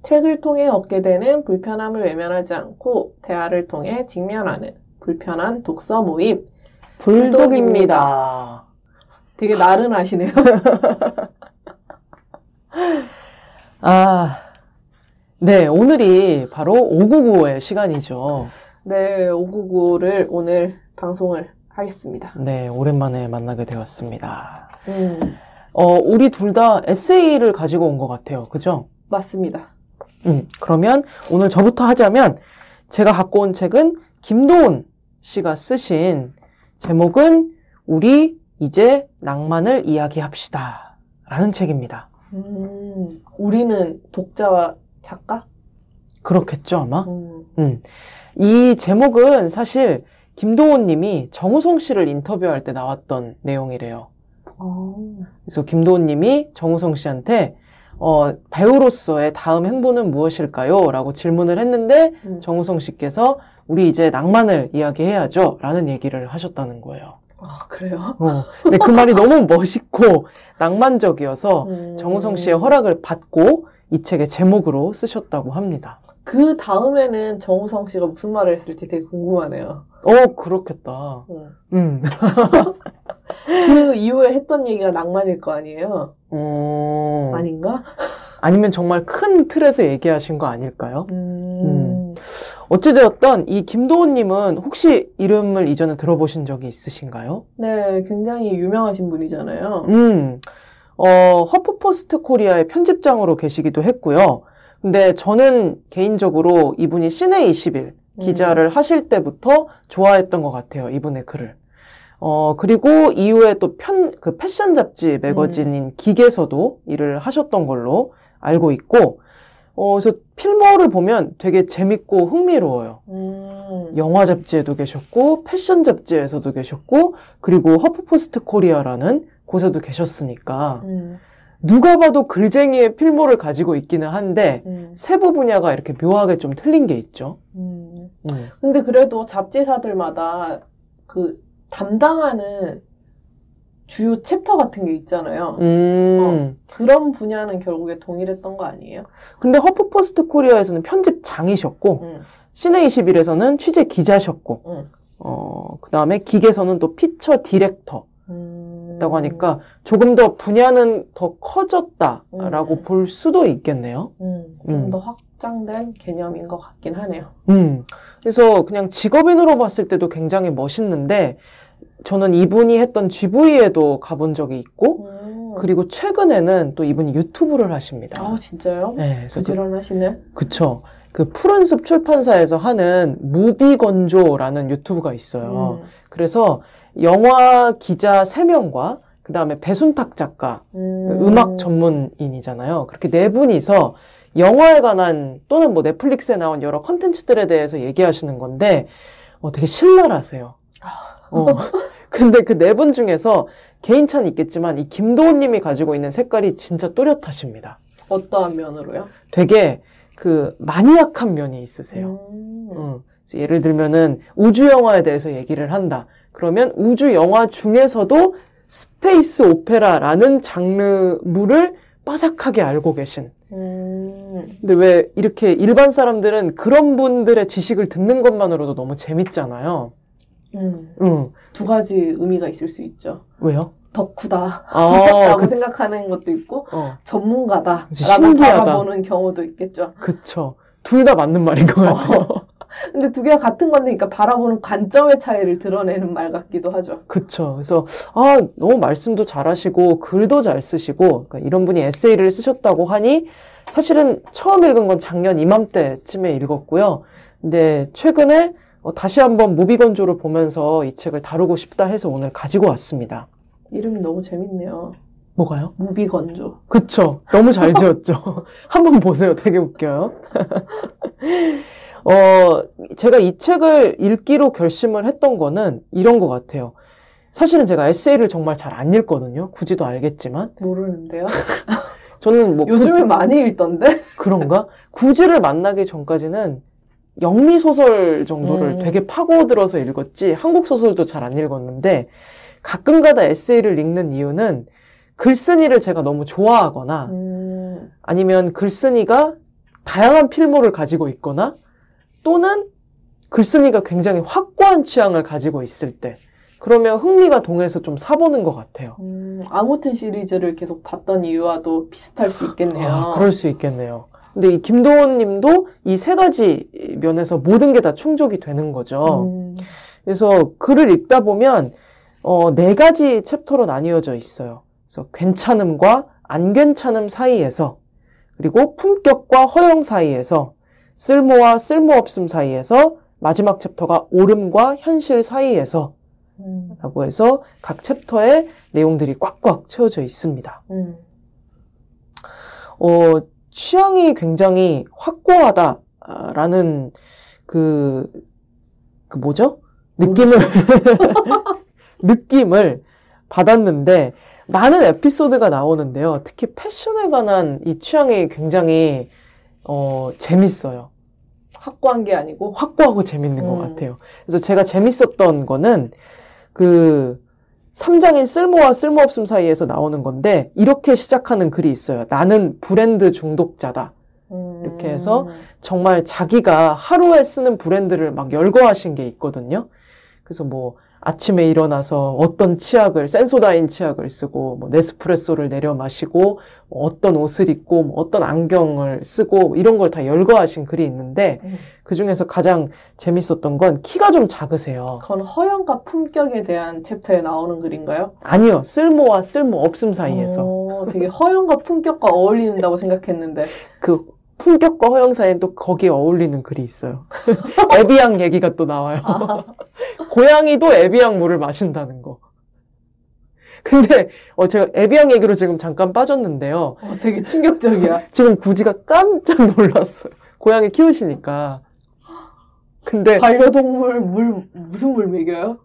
책을 통해 얻게 되는 불편함을 외면하지 않고 대화를 통해 직면하는 불편한 독서 모임. 불독입니다. 되게 나른하시네요. 네, 오늘이 바로 599의 시간이죠. 네, 599를 오늘 방송을 하겠습니다. 네, 오랜만에 만나게 되었습니다. 우리 둘 다 에세이를 가지고 온 것 같아요. 그죠? 맞습니다. 그러면 오늘 저부터 하자면 제가 갖고 온 책은 김도훈 씨가 쓰신 제목은 우리 이제 낭만을 이야기합시다 라는 책입니다. 우리는 독자와 작가? 그렇겠죠, 아마? 이 제목은 사실 김도훈 님이 정우성 씨를 인터뷰할 때 나왔던 내용이래요. 그래서 김도훈 님이 정우성 씨한테 배우로서의 다음 행보는 무엇일까요? 라고 질문을 했는데 정우성 씨께서 우리 이제 낭만을 이야기해야죠 라는 얘기를 하셨다는 거예요. 아, 그래요? 근데 그 말이 너무 멋있고 낭만적이어서 정우성 씨의 허락을 받고 이 책의 제목으로 쓰셨다고 합니다. 그 다음에는 정우성 씨가 무슨 말을 했을지 되게 궁금하네요. 그렇겠다. 그 이후에 했던 얘기가 낭만일 거 아니에요? 아닌가? 아니면 정말 큰 틀에서 얘기하신 거 아닐까요? 어찌되었던 이 김도훈님은 혹시 이름을 이전에 들어보신 적이 있으신가요? 네, 굉장히 유명하신 분이잖아요. 허프포스트 코리아의 편집장으로 계시기도 했고요. 근데 저는 개인적으로 이분이 시내 21 기자를 하실 때부터 좋아했던 것 같아요. 이분의 글을. 그리고 이후에 또 그 패션 잡지 매거진인 기계에서도 일을 하셨던 걸로 알고 있고, 그래서 필모를 보면 되게 재밌고 흥미로워요. 영화 잡지에도 계셨고, 패션 잡지에서도 계셨고, 그리고 허프포스트 코리아라는 곳에도 계셨으니까, 누가 봐도 글쟁이의 필모를 가지고 있기는 한데, 세부 분야가 이렇게 묘하게 좀 틀린 게 있죠. 근데 그래도 잡지사들마다 그 담당하는 주요 챕터 같은 게 있잖아요. 그런 분야는 결국에 동일했던 거 아니에요? 근데 허프포스트 코리아에서는 편집장이셨고, 시내 21에서는 취재 기자셨고, 그 다음에 기계에서는 또 피처 디렉터. 있다고 하니까 조금 더 분야는 더 커졌다라고 볼 수도 있겠네요. 좀 더 확장된 개념인 것 같긴 하네요. 그래서 그냥 직업인으로 봤을 때도 굉장히 멋있는데 저는 이분이 했던 GV에도 가본 적이 있고 그리고 최근에는 또 이분이 유튜브를 하십니다. 아, 진짜요? 네, 그래서 부지런하시네. 그쵸. 그 푸른숲 출판사에서 하는 무비건조라는 유튜브가 있어요. 그래서 영화 기자 3명과 그 다음에 배순탁 작가, 음악 전문인이잖아요. 그렇게 4분이서 영화에 관한 또는 뭐 넷플릭스에 나온 여러 컨텐츠들에 대해서 얘기하시는 건데 되게 신랄하세요. 근데 그 4분 중에서 개인차는 있겠지만 이 김도훈 님이 가지고 있는 색깔이 진짜 또렷하십니다. 어떠한 면으로요? 되게 그 마니악한 면이 있으세요. 예를 들면은 우주 영화에 대해서 얘기를 한다. 그러면 우주 영화 중에서도 스페이스 오페라라는 장르물을 빠삭하게 알고 계신. 근데 왜 이렇게 일반 사람들은 그런 분들의 지식을 듣는 것만으로도 너무 재밌잖아요. 두 가지 의미가 있을 수 있죠. 왜요? 덕후다 라고 생각하는 것도 있고 전문가다 라고 바라보는 경우도 있겠죠. 그쵸. 둘 다 맞는 말인 것 같아요. 근데 두 개가 같은 건데, 그러니까 바라보는 관점의 차이를 드러내는 말 같기도 하죠. 그쵸. 그래서, 너무 말씀도 잘하시고, 글도 잘 쓰시고, 그러니까 이런 분이 에세이를 쓰셨다고 하니, 사실은 처음 읽은 건 작년 이맘때쯤에 읽었고요. 근데 최근에 다시 한번 무비건조를 보면서 이 책을 다루고 싶다 해서 오늘 가지고 왔습니다. 이름이 너무 재밌네요. 뭐가요? 무비건조. 그쵸. 너무 잘 지었죠. 한번 보세요. 되게 웃겨요. 제가 이 책을 읽기로 결심을 했던 거는 이런 것 같아요. 사실은 제가 에세이를 정말 잘 안 읽거든요. 굳이도 알겠지만. 모르는데요? 저는 뭐. 요즘에 많이 읽던데? 그런가? 구지를 만나기 전까지는 영미소설 정도를 되게 파고들어서 읽었지, 한국 소설도 잘 안 읽었는데, 가끔가다 에세이를 읽는 이유는 글쓴이를 제가 너무 좋아하거나, 아니면 글쓴이가 다양한 필모를 가지고 있거나 또는 글쓴이가 굉장히 확고한 취향을 가지고 있을 때 그러면 흥미가 동해서 좀 사보는 것 같아요. 아무튼 시리즈를 계속 봤던 이유와도 비슷할 수 있겠네요. 그럴 수 있겠네요. 근데 이 김도원 님도 이 세 가지 면에서 모든 게 다 충족이 되는 거죠. 그래서 글을 읽다 보면 네 가지 챕터로 나뉘어져 있어요. 그래서 괜찮음과 안 괜찮음 사이에서, 그리고 품격과 허영 사이에서, 쓸모와 쓸모없음 사이에서, 마지막 챕터가 옳음과 현실 사이에서 라고 해서 각 챕터에 내용들이 꽉꽉 채워져 있습니다. 취향이 굉장히 확고하다라는 뭐죠? 느낌을 받았는데 많은 에피소드가 나오는데요. 특히 패션에 관한 이 취향이 굉장히 재밌어요. 확고한 게 아니고 확고하고 재밌는 것 같아요. 그래서 제가 재밌었던 거는 3장인 쓸모와 쓸모없음 사이에서 나오는 건데 이렇게 시작하는 글이 있어요. 나는 브랜드 중독자다. 이렇게 해서 정말 자기가 하루에 쓰는 브랜드를 막 열거하신 게 있거든요. 그래서 뭐 아침에 일어나서 어떤 치약을, 센소다인 치약을 쓰고, 뭐 네스프레소를 내려 마시고, 뭐 어떤 옷을 입고, 뭐 어떤 안경을 쓰고, 이런 걸 다 열거하신 글이 있는데, 그 중에서 가장 재밌었던 건 키가 좀 작으세요. 그건 허영과 품격에 대한 챕터에 나오는 글인가요? 아니요. 쓸모와 쓸모 없음 사이에서. 되게 허영과 품격과 어울린다고 생각했는데. 품격과 허영 사이엔 또 거기에 어울리는 글이 있어요. 에비앙 얘기가 또 나와요. 고양이도 에비앙 물을 마신다는 거. 근데 제가 에비앙 얘기로 지금 잠깐 빠졌는데요. 되게 충격적이야. 지금 구지가 깜짝 놀랐어요. 고양이 키우시니까. 근데 반려동물 무슨 물 먹여요?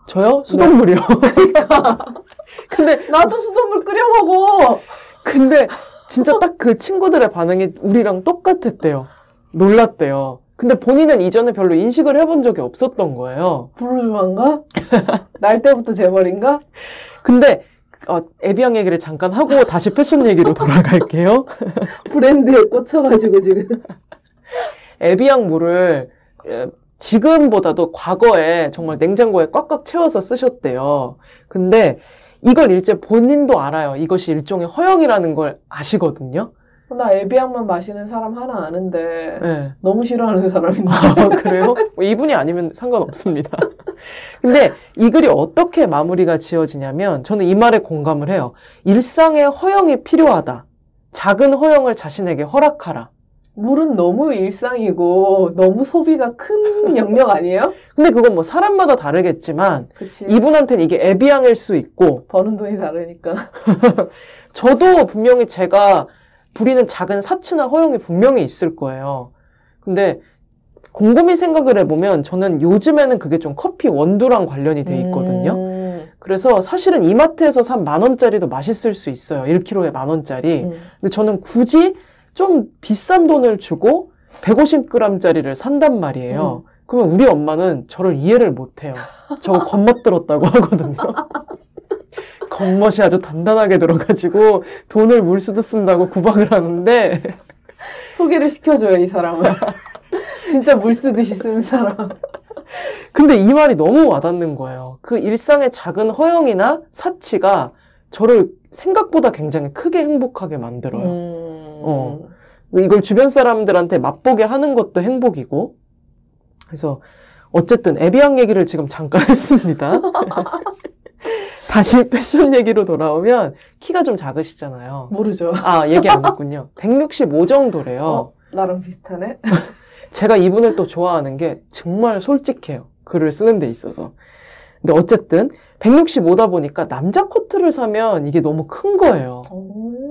저요? 수돗물이요. 그러니까. 근데 나도 수돗물 끓여 먹어. 근데 진짜 딱 그 친구들의 반응이 우리랑 똑같았대요. 놀랐대요. 근데 본인은 이전에 별로 인식을 해본 적이 없었던 거예요. 부르주아인가? 날 때부터 재벌인가? 근데 에비앙 얘기를 잠깐 하고 다시 패션 얘기로 돌아갈게요. 브랜드에 꽂혀가지고 지금. 에비앙 물을 지금보다도 과거에 정말 냉장고에 꽉꽉 채워서 쓰셨대요. 근데 이걸 이제 본인도 알아요. 이것이 일종의 허영이라는 걸 아시거든요. 나 에비앙만 마시는 사람 하나 아는데 네. 너무 싫어하는 사람인데. 그래요? 이분이 아니면 상관없습니다. 근데 이 글이 어떻게 마무리가 지어지냐면 저는 이 말에 공감을 해요. 일상에 허영이 필요하다. 작은 허영을 자신에게 허락하라. 물은 너무 일상이고 너무 소비가 큰 영역 아니에요? 근데 그건 뭐 사람마다 다르겠지만 그치. 이분한테는 이게 에비앙일 수 있고 버는 돈이 다르니까. 저도 분명히 제가 부리는 작은 사치나 허영이 분명히 있을 거예요. 근데 곰곰이 생각을 해보면 저는 요즘에는 그게 좀 커피 원두랑 관련이 돼 있거든요. 그래서 사실은 이마트에서 산 10,000원짜리도 맛있을 수 있어요. 1kg에 10,000원짜리. 근데 저는 굳이 좀 비싼 돈을 주고 150g짜리를 산단 말이에요. 그러면 우리 엄마는 저를 이해를 못해요. 저거 겉멋 들었다고 하거든요. 겉멋이 아주 단단하게 들어가지고 돈을 물쓰듯 쓴다고 구박을 하는데 소개를 시켜줘요, 이 사람은. 진짜 물쓰듯이 쓰는 사람. 근데 이 말이 너무 와닿는 거예요. 그 일상의 작은 허영이나 사치가 저를 생각보다 굉장히 크게 행복하게 만들어요. 이걸 주변 사람들한테 맛보게 하는 것도 행복이고. 그래서 어쨌든 에비앙 얘기를 지금 잠깐 했습니다. 다시 패션 얘기로 돌아오면 키가 좀 작으시잖아요. 모르죠. 얘기 안 했군요. 165 정도래요. 나랑 비슷하네. 제가 이분을 또 좋아하는 게 정말 솔직해요. 글을 쓰는 데 있어서. 근데 어쨌든 165다 보니까 남자 코트를 사면 이게 너무 큰 거예요.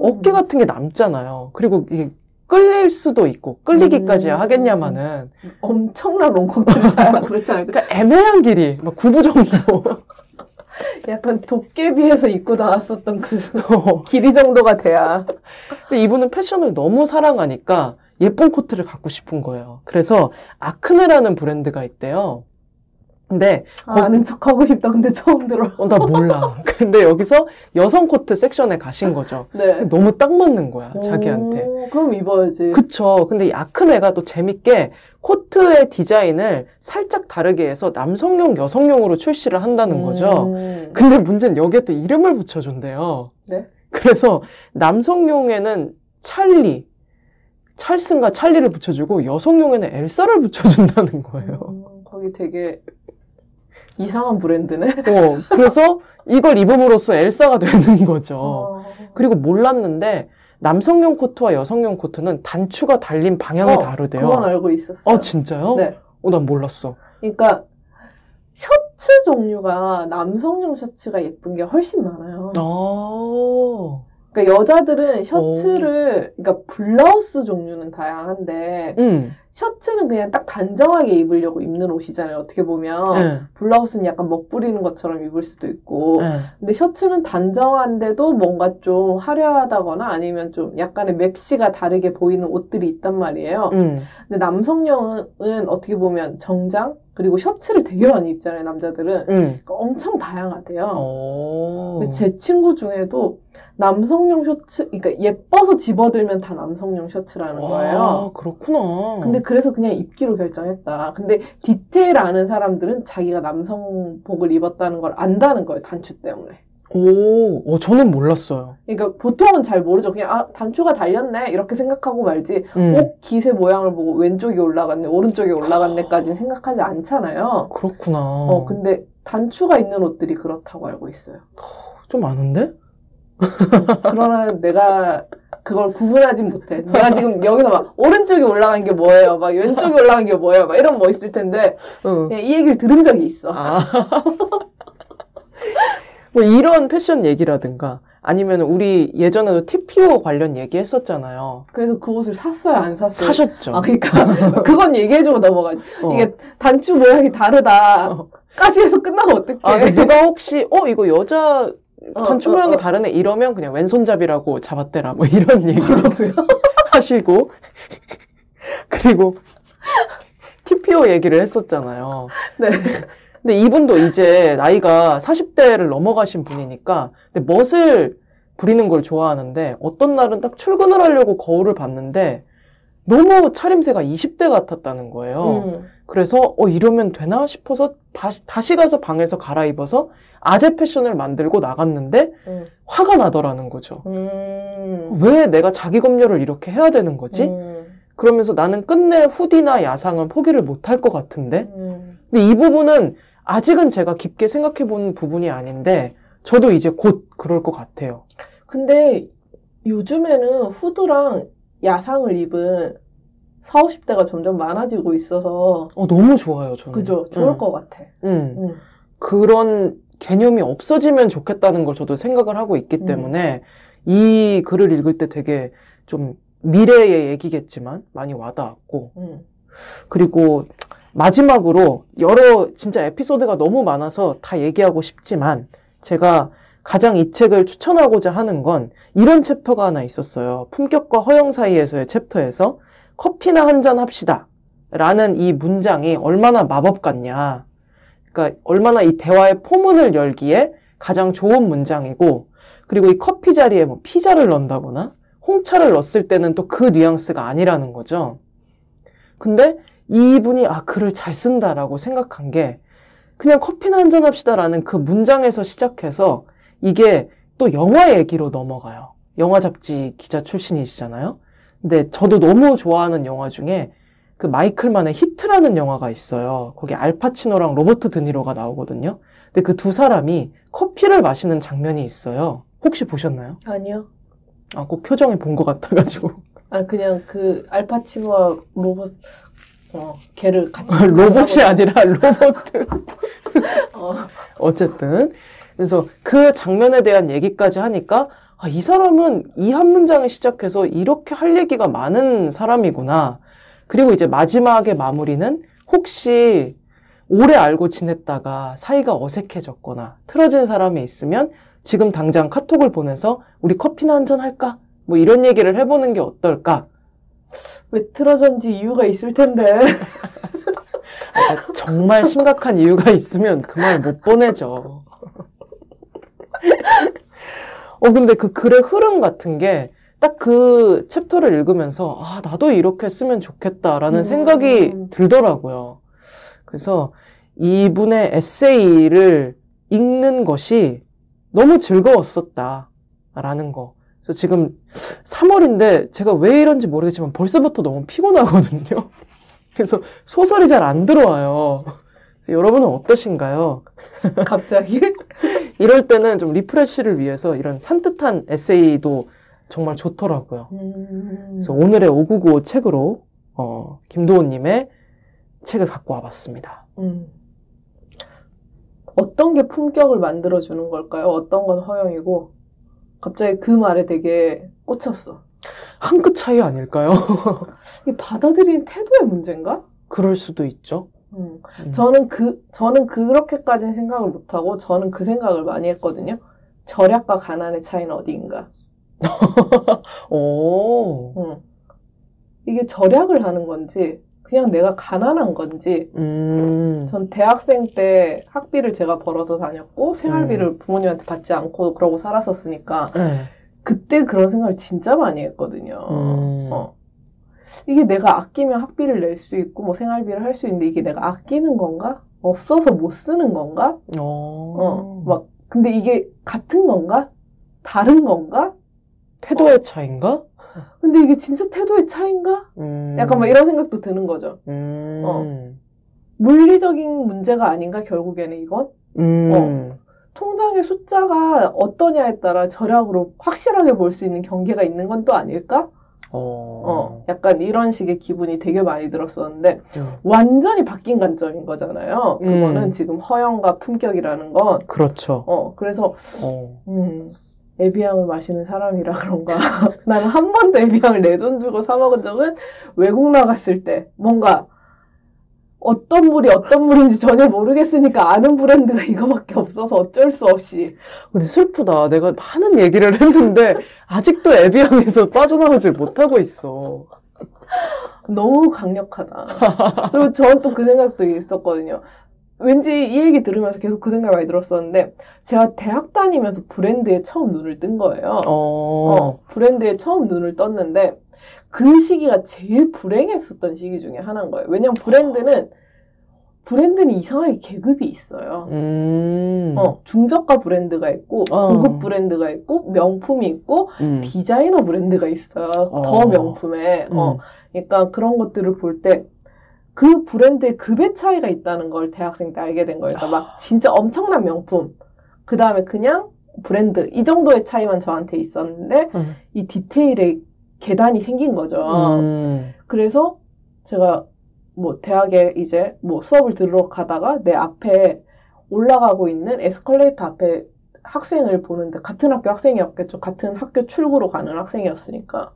어깨 같은 게 남잖아요. 그리고 이게 끌릴 수도 있고 끌리기까지 하겠냐마는 엄청난 롱코트를 사야 그렇지 않을까? 그러니까 애매한 길이 막 9부 정도. 약간 도깨비에서 입고 나왔었던 그 길이 정도가 돼야. 근데 이분은 패션을 너무 사랑하니까 예쁜 코트를 갖고 싶은 거예요. 그래서 아크네라는 브랜드가 있대요. 근데 아는 척하고 싶다. 근데 처음 들어. 나 몰라. 근데 여기서 여성 코트 섹션에 가신 거죠. 네. 너무 딱 맞는 거야, 자기한테. 그럼 입어야지. 그쵸. 근데 아큰 애가 또 재밌게 코트의 디자인을 살짝 다르게 해서 남성용, 여성용으로 출시를 한다는 거죠. 근데 문제는 여기에 또 이름을 붙여준대요. 네? 그래서 남성용에는 찰슨과 찰리를 붙여주고 여성용에는 엘사를 붙여준다는 거예요. 거기 되게 이상한 브랜드네. 그래서 이걸 입음으로써 엘사가 되는 거죠. 그리고 몰랐는데 남성용 코트와 여성용 코트는 단추가 달린 방향이 다르대요. 그건 알고 있었어요. 진짜요? 네. 난 몰랐어. 그러니까 셔츠 종류가 남성용 셔츠가 예쁜 게 훨씬 많아요. 그러니까 여자들은 셔츠를, 그러니까 블라우스 종류는 다양한데, 셔츠는 그냥 딱 단정하게 입으려고 입는 옷이잖아요. 어떻게 보면 블라우스는 약간 멋부리는 것처럼 입을 수도 있고, 근데 셔츠는 단정한데도 뭔가 좀 화려하다거나 아니면 좀 약간의 맵시가 다르게 보이는 옷들이 있단 말이에요. 근데 남성용은 어떻게 보면 정장 그리고 셔츠를 되게 많이 입잖아요, 남자들은. 그러니까 엄청 다양하대요. 제 친구 중에도 남성용 셔츠, 그러니까 예뻐서 집어들면 다 남성용 셔츠라는 거예요. 그렇구나. 근데 그래서 그냥 입기로 결정했다. 근데 디테일 아는 사람들은 자기가 남성복을 입었다는 걸 안다는 거예요, 단추 때문에. 저는 몰랐어요. 그러니까 보통은 잘 모르죠. 그냥 단추가 달렸네 이렇게 생각하고 말지 옷 깃의 모양을 보고 왼쪽이 올라갔네 오른쪽이 올라갔네까지는 생각하지 않잖아요. 그렇구나. 근데 단추가 있는 옷들이 그렇다고 알고 있어요. 좀 많은데? 그러나 내가 그걸 구분하진 못해. 내가 지금 여기서 막 오른쪽이 올라간 게 뭐예요? 막 왼쪽이 올라간 게 뭐예요? 막 이런 뭐 있을 텐데 그냥 이 얘기를 들은 적이 있어. 뭐 이런 패션 얘기라든가 아니면 우리 예전에도 TPO 관련 얘기했었잖아요. 그래서 그 옷을 샀어요? 안 샀어요? 사셨죠. 그러니까 그건 얘기해주고 넘어가지. 이게 단추 모양이 다르다. 까지 해서 끝나면 어떡해. 그래서 누가 혹시 이거 여자 단추 모양이 다르네 이러면 그냥 왼손잡이라고 잡았대라 뭐 이런 얘기를 하시고 그리고 TPO 얘기를 했었잖아요. 네. 근데 이분도 이제 나이가 40대를 넘어가신 분이니까 근데 멋을 부리는 걸 좋아하는데 어떤 날은 딱 출근을 하려고 거울을 봤는데 너무 차림새가 20대 같았다는 거예요. 그래서 이러면 되나 싶어서 다시 가서 방에서 갈아입어서 아재 패션을 만들고 나갔는데 화가 나더라는 거죠. 왜 내가 자기 검열을 이렇게 해야 되는 거지? 그러면서 나는 끝내 후디나 야상은 포기를 못할 것 같은데 근데 이 부분은 아직은 제가 깊게 생각해 본 부분이 아닌데 저도 이제 곧 그럴 것 같아요. 근데 요즘에는 후드랑 야상을 입은 40, 50대가 점점 많아지고 있어서 너무 좋아요, 저는. 그죠? 좋을 것 같아. 그런 개념이 없어지면 좋겠다는 걸 저도 생각을 하고 있기 때문에 이 글을 읽을 때 되게 좀 미래의 얘기겠지만 많이 와닿았고 그리고 마지막으로 여러 진짜 에피소드가 너무 많아서 다 얘기하고 싶지만 제가 가장 이 책을 추천하고자 하는 건 이런 챕터가 하나 있었어요. 품격과 허영 사이에서의 챕터에서 커피나 한잔 합시다 라는 이 문장이 얼마나 마법 같냐. 그러니까 얼마나 이 대화의 포문을 열기에 가장 좋은 문장이고 그리고 이 커피 자리에 뭐 피자를 넣는다거나 홍차를 넣었을 때는 또 그 뉘앙스가 아니라는 거죠. 근데 이분이 글을 잘 쓴다라고 생각한 게 그냥 커피나 한잔 합시다라는 그 문장에서 시작해서 이게 또 영화 얘기로 넘어가요. 영화 잡지 기자 출신이시잖아요. 근데 저도 너무 좋아하는 영화 중에 그 마이클만의 히트라는 영화가 있어요. 거기 알파치노랑 로버트 드니로가 나오거든요. 근데 그 두 사람이 커피를 마시는 장면이 있어요. 혹시 보셨나요? 아니요. 꼭 표정이 본 것 같아가지고. 그냥 그 알파치노와 로봇 걔를 같이 로봇이 아니라 로버트. 어쨌든 그래서 그 장면에 대한 얘기까지 하니까 이 사람은 이 한 문장에 시작해서 이렇게 할 얘기가 많은 사람이구나. 그리고 이제 마지막에 마무리는 혹시 오래 알고 지냈다가 사이가 어색해졌거나 틀어진 사람이 있으면 지금 당장 카톡을 보내서 우리 커피나 한잔 할까? 뭐 이런 얘기를 해보는 게 어떨까? 왜 틀어졌는지 이유가 있을 텐데. 그러니까 정말 심각한 이유가 있으면 그 말 못 보내죠. 근데 그 글의 흐름 같은 게 딱 그 챕터를 읽으면서 아, 나도 이렇게 쓰면 좋겠다라는 생각이 들더라고요. 그래서 이분의 에세이를 읽는 것이 너무 즐거웠었다라는 거. 그래서 지금 3월인데 제가 왜 이런지 모르겠지만 벌써부터 너무 피곤하거든요. 그래서 소설이 잘 안 들어와요. 여러분은 어떠신가요? 갑자기? 이럴 때는 좀 리프레시를 위해서 이런 산뜻한 에세이도 정말 좋더라고요. 그래서 오늘의 5995 책으로 김도훈님의 책을 갖고 와봤습니다. 어떤 게 품격을 만들어주는 걸까요? 어떤 건 허영이고 갑자기 그 말에 되게 꽂혔어. 한 끗 차이 아닐까요? 이게 받아들이는 태도의 문제인가? 그럴 수도 있죠. 저는 그렇게까지는 생각을 못하고 저는 그 생각을 많이 했거든요. 절약과 가난의 차이는 어디인가? 이게 절약을 하는 건지 그냥 내가 가난한 건지 전 대학생 때 학비를 제가 벌어서 다녔고 생활비를 부모님한테 받지 않고 그러고 살았었으니까 그때 그런 생각을 진짜 많이 했거든요. 이게 내가 아끼면 학비를 낼 수 있고 뭐 생활비를 할 수 있는데 이게 내가 아끼는 건가? 없어서 못 쓰는 건가? 근데 이게 같은 건가? 다른 건가? 태도의 차이인가? 근데 이게 진짜 태도의 차이인가? 약간 막 이런 생각도 드는 거죠. 물리적인 문제가 아닌가, 결국에는 이건? 통장의 숫자가 어떠냐에 따라 절약으로 확실하게 볼 수 있는 경계가 있는 건 또 아닐까? 약간 이런 식의 기분이 되게 많이 들었었는데, 완전히 바뀐 관점인 거잖아요. 그거는 지금 허영과 품격이라는 건. 그렇죠. 그래서, 에비앙을 마시는 사람이라 그런가. 나는 한 번도 에비앙을 내 돈 주고 사 먹은 적은 외국 나갔을 때 뭔가 어떤 물이 어떤 물인지 전혀 모르겠으니까 아는 브랜드가 이거밖에 없어서 어쩔 수 없이. 근데 슬프다. 내가 많은 얘기를 했는데 아직도 에비앙에서 빠져나오질 못하고 있어. 너무 강력하다. 그리고 저는 또 그 생각도 있었거든요. 왠지 이 얘기 들으면서 계속 그 생각이 많이 들었었는데 제가 대학 다니면서 브랜드에 처음 눈을 뜬 거예요. 브랜드에 처음 눈을 떴는데 그 시기가 제일 불행했었던 시기 중에 하나인 거예요. 왜냐면 브랜드는 이상하게 계급이 있어요. 중저가 브랜드가 있고 고급 브랜드가 있고 명품이 있고 디자이너 브랜드가 있어요. 더 명품에. 그러니까 그런 것들을 볼 때 그 브랜드의 급의 차이가 있다는 걸 대학생 때 알게 된 거예요. 그러니까 막 진짜 엄청난 명품, 그 다음에 그냥 브랜드, 이 정도의 차이만 저한테 있었는데 이 디테일의 계단이 생긴 거죠. 그래서 제가 뭐 대학에 이제 뭐 수업을 들으러 가다가 내 앞에 올라가고 있는 에스컬레이터 앞에 학생을 보는데 같은 학교 학생이었겠죠. 같은 학교 출구로 가는 학생이었으니까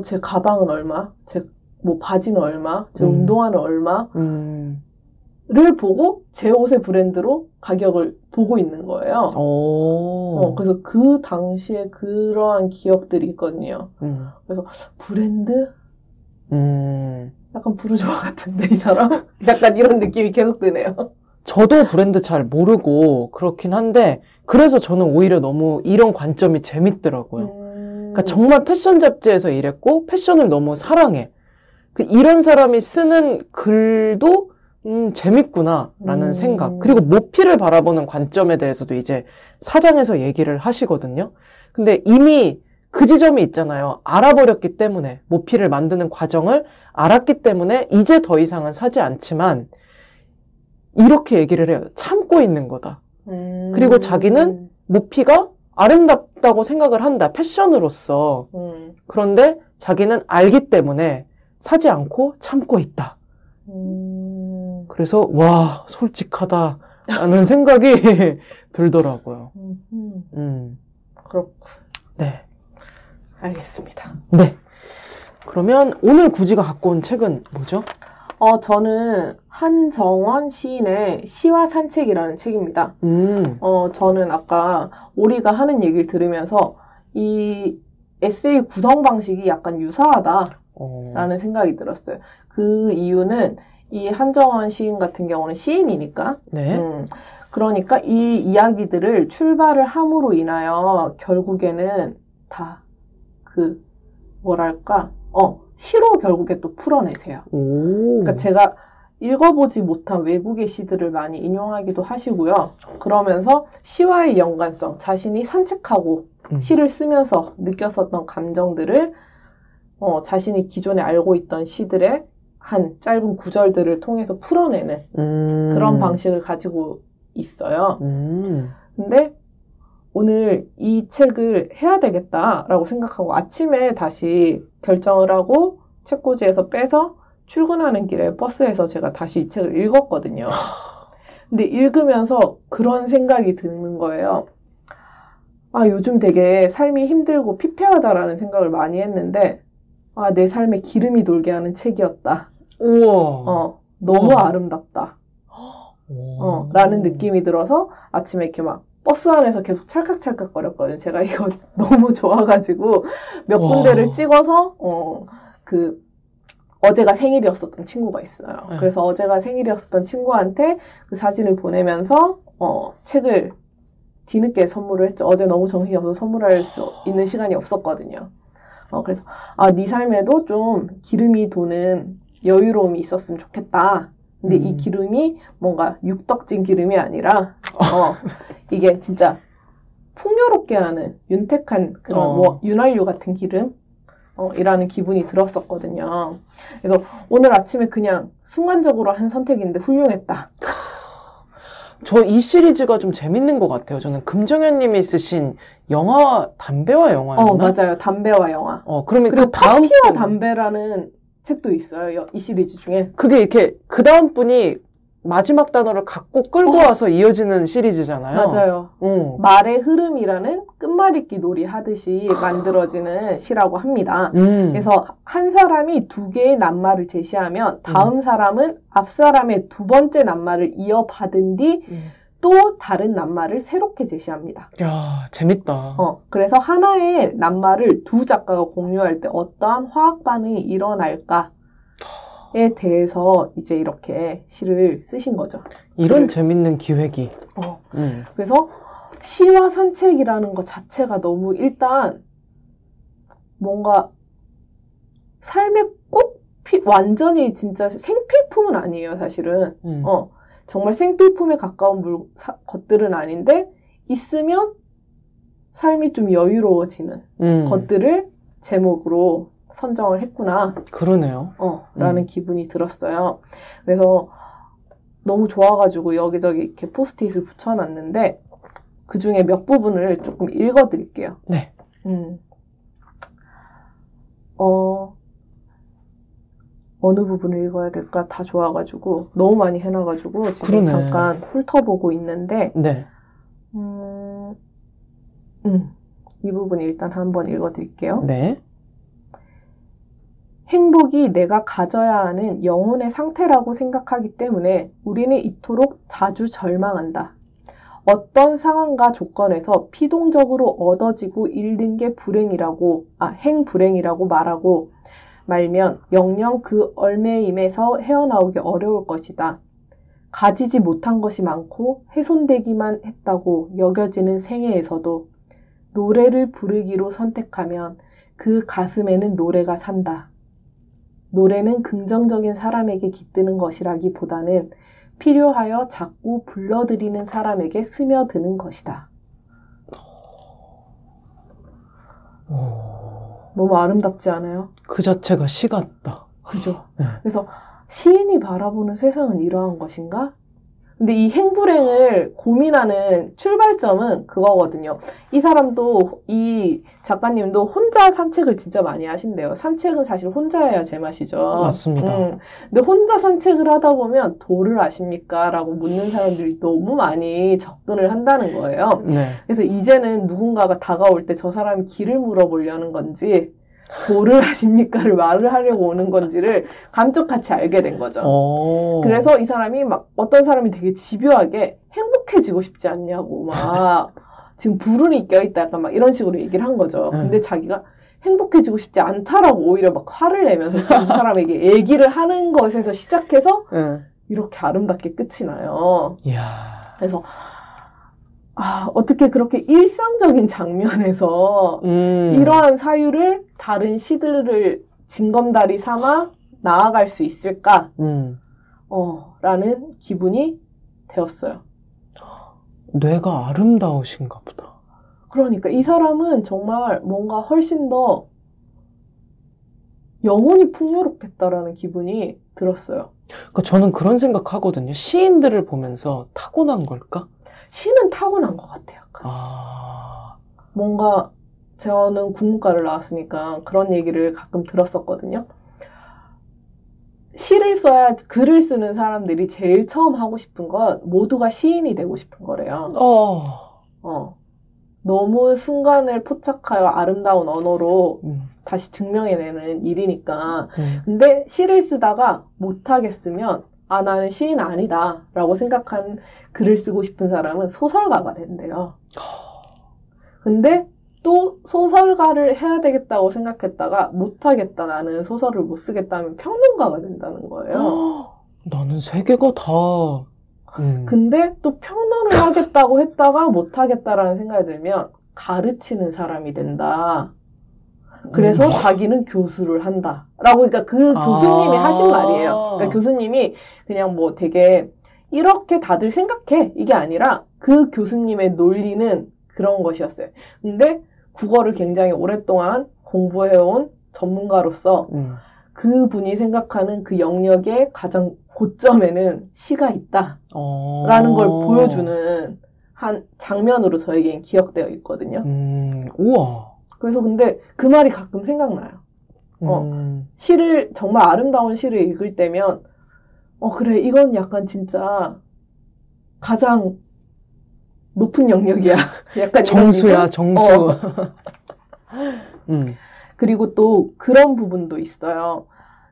제 가방은 얼마? 제 뭐 바지는 얼마? 제 운동화는 얼마?를 보고 제 옷의 브랜드로 가격을 보고 있는 거예요. 그래서 그 당시에 그러한 기억들이 있거든요. 그래서 브랜드? 약간 부르주아 같은데 이 사람? 약간 이런 느낌이 계속 드네요. 저도 브랜드 잘 모르고 그렇긴 한데 그래서 저는 오히려 너무 이런 관점이 재밌더라고요. 그러니까 정말 패션 잡지에서 일했고 패션을 너무 사랑해. 이런 사람이 쓰는 글도 재밌구나라는 생각. 그리고 모피를 바라보는 관점에 대해서도 이제 사장에서 얘기를 하시거든요. 근데 이미 그 지점이 있잖아요. 알아버렸기 때문에 모피를 만드는 과정을 알았기 때문에 이제 더 이상은 사지 않지만 이렇게 얘기를 해요. 참고 있는 거다. 그리고 자기는 모피가 아름답다고 생각을 한다. 패션으로서. 그런데 자기는 알기 때문에 사지 않고 참고 있다. 그래서 와 솔직하다라는 생각이 들더라고요. 그렇고. 네, 알겠습니다. 네. 그러면 오늘 구지가 갖고 온 책은 뭐죠? 저는 한정원 시인의 시와 산책이라는 책입니다. 저는 아까 오리가 하는 얘기를 들으면서 이 에세이 구성 방식이 약간 유사하다라는 생각이 들었어요. 그 이유는 이 한정원 시인 같은 경우는 시인이니까. 네. 그러니까 이 이야기들을 출발을 함으로 인하여 결국에는 다 시로 결국에 또 풀어내세요. 그러니까 제가 읽어보지 못한 외국의 시들을 많이 인용하기도 하시고요. 그러면서 시와의 연관성, 자신이 산책하고 시를 쓰면서 느꼈었던 감정들을 자신이 기존에 알고 있던 시들의 한 짧은 구절들을 통해서 풀어내는 그런 방식을 가지고 있어요. 근데 오늘 이 책을 해야 되겠다라고 생각하고 아침에 다시 결정을 하고 책꽂이에서 빼서 출근하는 길에 버스에서 제가 다시 이 책을 읽었거든요. 근데 읽으면서 그런 생각이 드는 거예요. 아, 요즘 되게 삶이 힘들고 피폐하다라는 생각을 많이 했는데, 아, 내 삶에 기름이 돌게 하는 책이었다. 우와. 너무 아름답다. 라는 느낌이 들어서 아침에 이렇게 막 버스 안에서 계속 찰칵찰칵거렸거든요. 제가 이거 너무 좋아가지고 몇 군데를 찍어서, 어제가 생일이었었던 친구가 있어요. 그래서 어제가 생일이었었던 친구한테 그 사진을 보내면서 책을 뒤늦게 선물을 했죠. 어제 너무 정신이 없어서 선물할 수 있는 시간이 없었거든요. 그래서 네 삶에도 좀 기름이 도는 여유로움이 있었으면 좋겠다. 근데 이 기름이 뭔가 육덕진 기름이 아니라 이게 진짜 풍요롭게 하는 윤택한 그런 윤활유 같은 기름 이라는 기분이 들었었거든요. 그래서 오늘 아침에 그냥 순간적으로 한 선택인데 훌륭했다. 저 이 시리즈가 좀 재밌는 것 같아요. 저는 금정현 님이 쓰신 영화, 담배와 영화였나? 맞아요. 담배와 영화. 그러면 그리고 커피와 담배라는 책도 있어요. 이 시리즈 중에. 그게 이렇게 그 다음 분이 마지막 단어를 갖고 끌고 와서 이어지는 시리즈잖아요. 맞아요. 말의 흐름이라는 끝말잇기 놀이 하듯이 만들어지는 시라고 합니다. 그래서 한 사람이 두 개의 낱말을 제시하면 다음 사람은 앞 사람의 두 번째 낱말을 이어받은 뒤 또 다른 낱말을 새롭게 제시합니다. 야, 재밌다. 그래서 하나의 낱말을 두 작가가 공유할 때 어떠한 화학 반응이 일어날까? 에 대해서 이제 이렇게 시를 쓰신 거죠. 이런 재밌는 기획이. 그래서 시와 산책이라는 것 자체가 너무 일단 뭔가 삶의 완전히 진짜 생필품은 아니에요, 사실은. 정말 생필품에 가까운 것들은 아닌데 있으면 삶이 좀 여유로워지는 것들을 제목으로 선정을 했구나. 그러네요. 라는 기분이 들었어요. 그래서 너무 좋아가지고 여기저기 이렇게 포스트잇을 붙여놨는데 그 중에 몇 부분을 조금 읽어드릴게요. 네. 어느 부분을 읽어야 될까 다 좋아가지고 너무 많이 해놔가지고 지금 잠깐 훑어보고 있는데 네. 이 부분 일단 한번 읽어드릴게요. 네. 행복이 내가 가져야 하는 영혼의 상태라고 생각하기 때문에 우리는 이토록 자주 절망한다. 어떤 상황과 조건에서 피동적으로 얻어지고 잃는 게 행불행이라고 말하고 말면 영영 그 얼매임에서 헤어나오기 어려울 것이다. 가지지 못한 것이 많고 훼손되기만 했다고 여겨지는 생애에서도 노래를 부르기로 선택하면 그 가슴에는 노래가 산다. 노래는 긍정적인 사람에게 깃드는 것이라기보다는 필요하여 자꾸 불러들이는 사람에게 스며드는 것이다. 너무 아름답지 않아요? 그 자체가 시 같다. 그죠? 그래서 시인이 바라보는 세상은 이러한 것인가? 근데 이 행불행을 고민하는 출발점은 그거거든요. 이 사람도, 이 작가님도 혼자 산책을 진짜 많이 하신대요. 산책은 사실 혼자 해야 제맛이죠. 맞습니다. 근데 혼자 산책을 하다 보면 도를 아십니까? 라고 묻는 사람들이 너무 많이 접근을 한다는 거예요. 네. 그래서 이제는 누군가가 다가올 때 저 사람이 길을 물어보려는 건지 도를 아십니까를 말을 하려고 오는 건지를 감쪽같이 알게 된 거죠. 그래서 이 사람이 막 어떤 사람이 되게 집요하게 행복해지고 싶지 않냐고 막 지금 불운이 껴있다 약간 막 이런 식으로 얘기를 한 거죠. 근데 자기가 행복해지고 싶지 않다라고 오히려 막 화를 내면서 그 사람에게 얘기를 하는 것에서 시작해서 이렇게 아름답게 끝이 나요. 이야. 그래서 어떻게 그렇게 일상적인 장면에서 이러한 사유를 다른 시들을 징검다리 삼아 나아갈 수 있을까? 라는 기분이 되었어요. 뇌가 아름다우신가 보다. 그러니까 이 사람은 정말 뭔가 훨씬 더 영혼이 풍요롭겠다라는 기분이 들었어요. 그러니까 저는 그런 생각하거든요. 시인들을 보면서 타고난 걸까? 시는 타고난 것 같아요. 뭔가 저는 국문과를 나왔으니까 그런 얘기를 가끔 들었었거든요. 시를 써야 글을 쓰는 사람들이 제일 처음 하고 싶은 건 모두가 시인이 되고 싶은 거래요. 너무 순간을 포착하여 아름다운 언어로 다시 증명해내는 일이니까. 근데 시를 쓰다가 못하겠으면 나는 시인 아니다 라고 생각한 글을 쓰고 싶은 사람은 소설가가 된대요. 근데 또 소설가를 해야 되겠다고 생각했다가 못하겠다, 나는 소설을 못 쓰겠다 하면 평론가가 된다는 거예요. 나는 세 개가 다... 근데 또 평론을 하겠다고 했다가 못하겠다라는 생각이 들면 가르치는 사람이 된다. 그래서 자기는 교수를 한다. 라고, 그러니까 그 교수님이 하신 말이에요. 그러니까 교수님이 그냥 뭐 되게 이렇게 다들 생각해. 이게 아니라 그 교수님의 논리는 그런 것이었어요. 근데 국어를 굉장히 오랫동안 공부해온 전문가로서 그분이 생각하는 그 영역의 가장 고점에는 시가 있다. 라는 걸 보여주는 한 장면으로 저에겐 기억되어 있거든요. 우와. 그래서 근데 그 말이 가끔 생각나요. 시를, 정말 아름다운 시를 읽을 때면, 그래, 이건 약간 진짜 가장 높은 영역이야. 약간 정수야, 정수. 그리고 또 그런 부분도 있어요.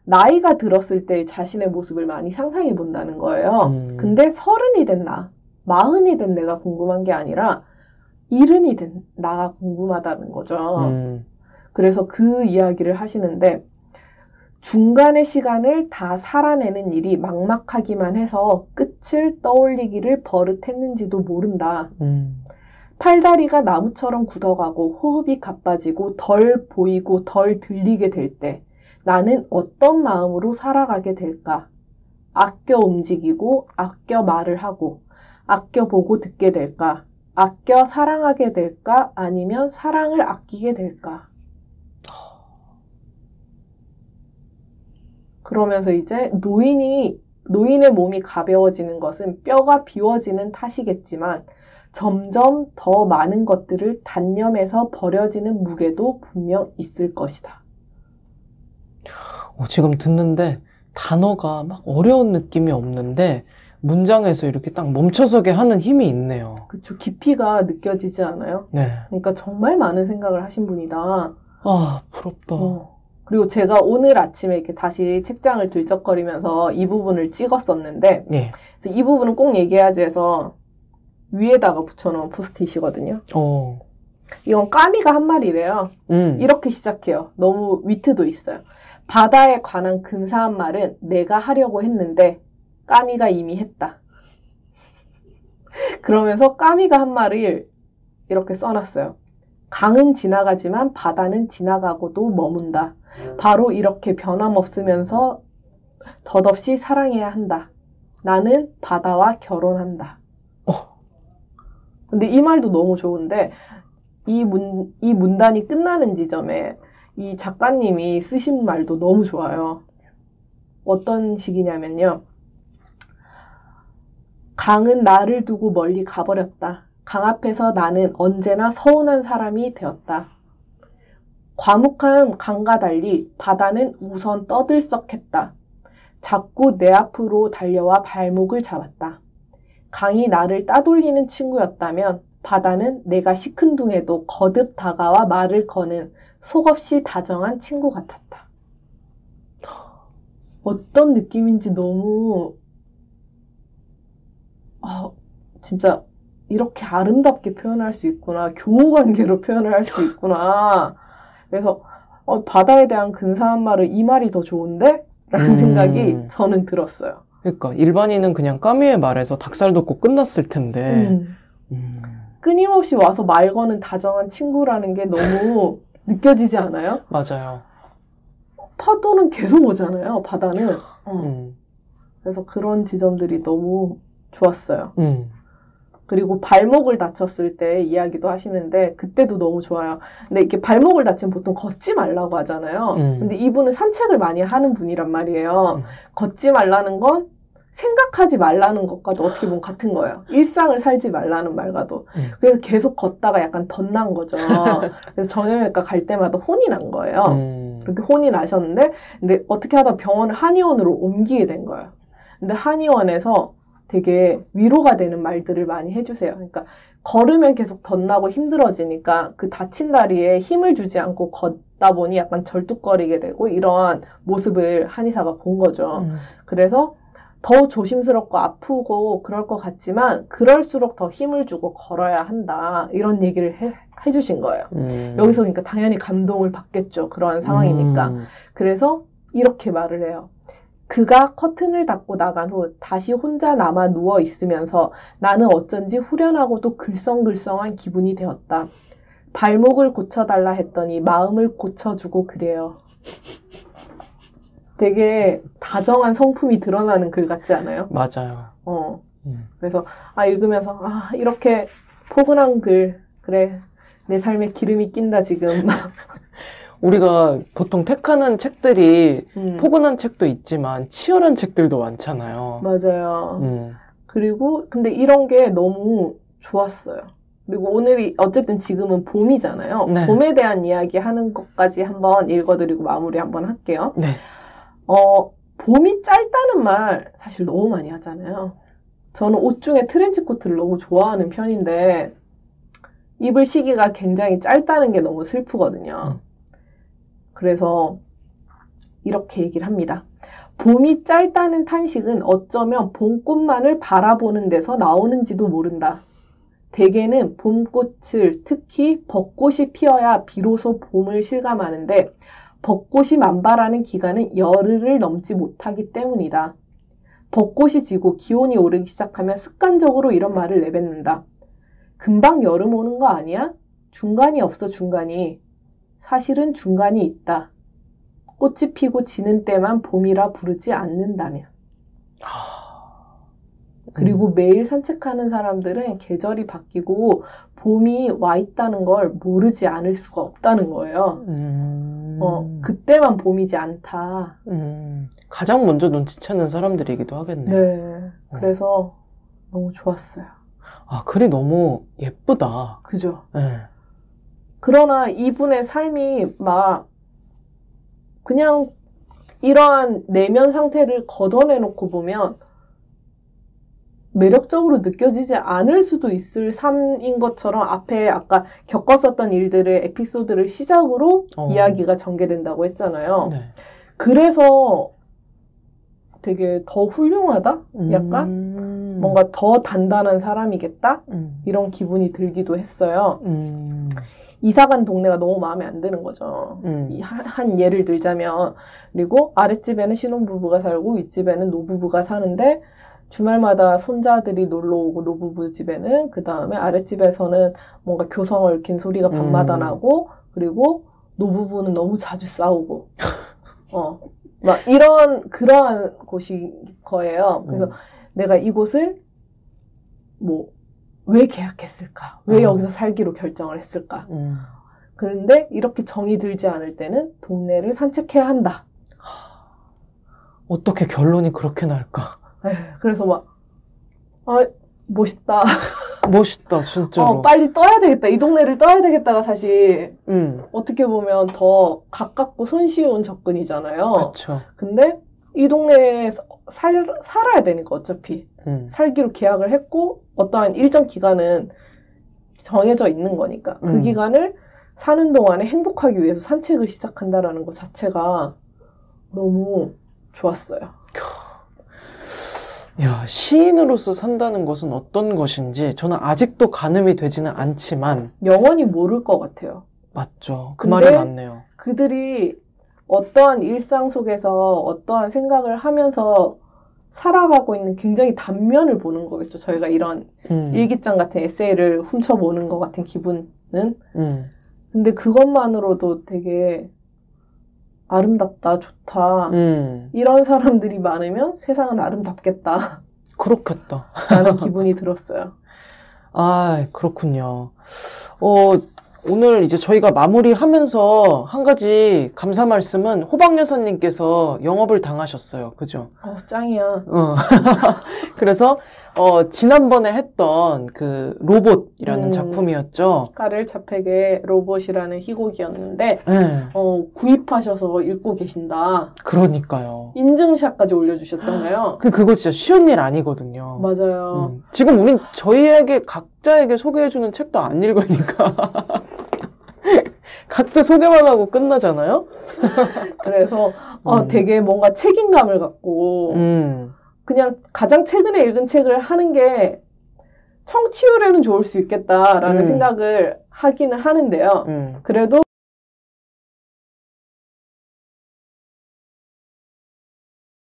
나이가 들었을 때 자신의 모습을 많이 상상해 본다는 거예요. 근데 30이 된 나, 40이 된 내가 궁금한 게 아니라 70이 된 나가 궁금하다는 거죠. 그래서 그 이야기를 하시는데 중간의 시간을 다 살아내는 일이 막막하기만 해서 끝을 떠올리기를 버릇했는지도 모른다. 팔다리가 나무처럼 굳어가고 호흡이 가빠지고 덜 보이고 덜 들리게 될 때 나는 어떤 마음으로 살아가게 될까? 아껴 움직이고 아껴 말을 하고 아껴 보고 듣게 될까? 아껴 사랑하게 될까? 아니면 사랑을 아끼게 될까? 그러면서 이제 노인의 몸이 가벼워지는 것은 뼈가 비워지는 탓이겠지만 점점 더 많은 것들을 단념해서 버려지는 무게도 분명 있을 것이다. 지금 듣는데 단어가 막 어려운 느낌이 없는데 문장에서 이렇게 딱 멈춰서게 하는 힘이 있네요. 그렇죠. 깊이가 느껴지지 않아요? 네. 그러니까 정말 많은 생각을 하신 분이다. 부럽다. 그리고 제가 오늘 아침에 이렇게 다시 책장을 들적거리면서 이 부분을 찍었었는데 그래서 이 부분은 꼭 얘기해야지 해서 위에다가 붙여놓은 포스트잇이거든요. 이건 까미가 한 말이래요. 이렇게 시작해요. 너무 위트도 있어요. 바다에 관한 근사한 말은 내가 하려고 했는데 까미가 이미 했다. 그러면서 까미가 한 말을 이렇게 써놨어요. 강은 지나가지만 바다는 지나가고도 머문다. 바로 이렇게 변함없으면서 덧없이 사랑해야 한다. 나는 바다와 결혼한다. 근데 이 말도 너무 좋은데 이 문단이 끝나는 지점에 이 작가님이 쓰신 말도 너무 좋아요. 어떤 식이냐면요. 강은 나를 두고 멀리 가버렸다. 강 앞에서 나는 언제나 서운한 사람이 되었다. 과묵한 강과 달리 바다는 우선 떠들썩했다. 자꾸 내 앞으로 달려와 발목을 잡았다. 강이 나를 따돌리는 친구였다면 바다는 내가 시큰둥해도 거듭 다가와 말을 거는 속없이 다정한 친구 같았다. 어떤 느낌인지 너무 진짜 이렇게 아름답게 표현할 수 있구나. 교우관계로 표현을 할 수 있구나. 그래서 바다에 대한 근사한 말을 이 말이 더 좋은데? 라는 생각이 저는 들었어요. 그러니까 일반인은 그냥 까미의 말에서 닭살 돋고 끝났을 텐데 끊임없이 와서 말 거는 다정한 친구라는 게 너무 느껴지지 않아요? 맞아요. 파도는 계속 오잖아요, 바다는. 그래서 그런 지점들이 너무 좋았어요. 그리고 발목을 다쳤을 때 이야기도 하시는데 그때도 너무 좋아요. 근데 이렇게 발목을 다치면 보통 걷지 말라고 하잖아요. 근데 이분은 산책을 많이 하는 분이란 말이에요. 걷지 말라는 건 생각하지 말라는 것과도 어떻게 보면 같은 거예요. 일상을 살지 말라는 말과도. 그래서 계속 걷다가 약간 덧난 거죠. 그래서 정형외과 갈 때마다 혼이 난 거예요. 그렇게 혼이 나셨는데 근데 어떻게 하다 병원을 한의원으로 옮기게 된 거예요. 근데 한의원에서 되게 위로가 되는 말들을 많이 해주세요. 그러니까 걸으면 계속 덧나고 힘들어지니까 그 다친 다리에 힘을 주지 않고 걷다 보니 약간 절뚝거리게 되고 이런 모습을 한의사가 본 거죠. 그래서 더 조심스럽고 아프고 그럴 것 같지만 그럴수록 더 힘을 주고 걸어야 한다. 이런 얘기를 해주신 거예요. 여기서 그러니까 당연히 감동을 받겠죠. 그러한 상황이니까. 그래서 이렇게 말을 해요. 그가 커튼을 닫고 나간 후 다시 혼자 남아 누워 있으면서 나는 어쩐지 후련하고도 글썽글썽한 기분이 되었다. 발목을 고쳐달라 했더니 마음을 고쳐주고 그래요. 되게 다정한 성품이 드러나는 글 같지 않아요? 맞아요. 그래서 읽으면서 이렇게 포근한 글, 그래 내 삶에 기름이 낀다 지금. 우리가 보통 택하는 책들이 포근한 책도 있지만 치열한 책들도 많잖아요. 맞아요. 그리고 근데 이런 게 너무 좋았어요. 그리고 오늘이 어쨌든 지금은 봄이잖아요. 네. 봄에 대한 이야기 하는 것까지 한번 읽어드리고 마무리 한번 할게요. 네. 봄이 짧다는 말 사실 너무 많이 하잖아요. 저는 옷 중에 트렌치코트를 너무 좋아하는 편인데 입을 시기가 굉장히 짧다는 게 너무 슬프거든요. 그래서 이렇게 얘기를 합니다. 봄이 짧다는 탄식은 어쩌면 봄꽃만을 바라보는 데서 나오는지도 모른다. 대개는 봄꽃을 특히 벚꽃이 피어야 비로소 봄을 실감하는데 벚꽃이 만발하는 기간은 열흘을 넘지 못하기 때문이다. 벚꽃이 지고 기온이 오르기 시작하면 습관적으로 이런 말을 내뱉는다. 금방 여름 오는 거 아니야? 중간이 없어 중간이. 사실은 중간이 있다. 꽃이 피고 지는 때만 봄이라 부르지 않는다면. 그리고 매일 산책하는 사람들은 계절이 바뀌고 봄이 와 있다는 걸 모르지 않을 수가 없다는 거예요. 그때만 봄이지 않다. 가장 먼저 눈치채는 사람들이기도 하겠네요. 네. 그래서 너무 좋았어요. 글이 너무 예쁘다. 그죠? 네. 그러나 이분의 삶이 막 그냥 이러한 내면 상태를 걷어내놓고 보면 매력적으로 느껴지지 않을 수도 있을 삶인 것처럼 앞에 아까 겪었었던 일들의 에피소드를 시작으로 이야기가 전개된다고 했잖아요. 네. 그래서 되게 더 훌륭하다? 약간 뭔가 더 단단한 사람이겠다? 이런 기분이 들기도 했어요. 이사간 동네가 너무 마음에 안 드는 거죠. 한 예를 들자면 그리고 아랫집에는 신혼부부가 살고 윗집에는 노부부가 사는데 주말마다 손자들이 놀러 오고 노부부 집에는 그 다음에 아랫집에서는 뭔가 교성 얽힌 소리가 밤마다 나고 그리고 노부부는 너무 자주 싸우고 막 그러한 곳이 거예요. 그래서 내가 이곳을 왜 계약했을까? 왜 여기서 살기로 결정을 했을까? 그런데 이렇게 정이 들지 않을 때는 동네를 산책해야 한다. 어떻게 결론이 그렇게 날까? 그래서 멋있다. 멋있다, 진짜로. 빨리 떠야 되겠다. 이 동네를 떠야 되겠다가 사실 어떻게 보면 더 가깝고 손쉬운 접근이잖아요. 그렇죠. 근데 이 동네에 살아야 되니까 어차피 살기로 계약을 했고 어떠한 일정 기간은 정해져 있는 거니까 그 기간을 사는 동안에 행복하기 위해서 산책을 시작한다라는 것 자체가 너무 좋았어요. 야, 시인으로서 산다는 것은 어떤 것인지 저는 아직도 가늠이 되지는 않지만 영원히 모를 것 같아요. 맞죠. 그 말이 맞네요. 그들이 어떠한 일상 속에서 어떠한 생각을 하면서 살아가고 있는 굉장히 단면을 보는 거겠죠. 저희가 이런 일기장 같은 에세이를 훔쳐보는 것 같은 기분은. 근데 그것만으로도 되게 아름답다, 좋다. 이런 사람들이 많으면 세상은 아름답겠다. 그렇겠다. 라는 기분이 들었어요. 아, 그렇군요. 오늘 이제 저희가 마무리하면서 한 가지 감사 말씀은 호박 여사님께서 영업을 당하셨어요. 그죠? 짱이야. 그래서 지난번에 했던 그 로봇이라는 작품이었죠. 카렐 차펙의 로봇이라는 희곡이었는데 구입하셔서 읽고 계신다. 그러니까요. 인증샷까지 올려주셨잖아요. 그거 진짜 쉬운 일 아니거든요. 맞아요. 지금 우린 저희에게 각자에게 소개해주는 책도 안 읽으니까 각자 소개만 하고 끝나잖아요. 그래서 되게 뭔가 책임감을 갖고 그냥 가장 최근에 읽은 책을 하는 게 청취율에는 좋을 수 있겠다라는 생각을 하기는 하는데요. 그래도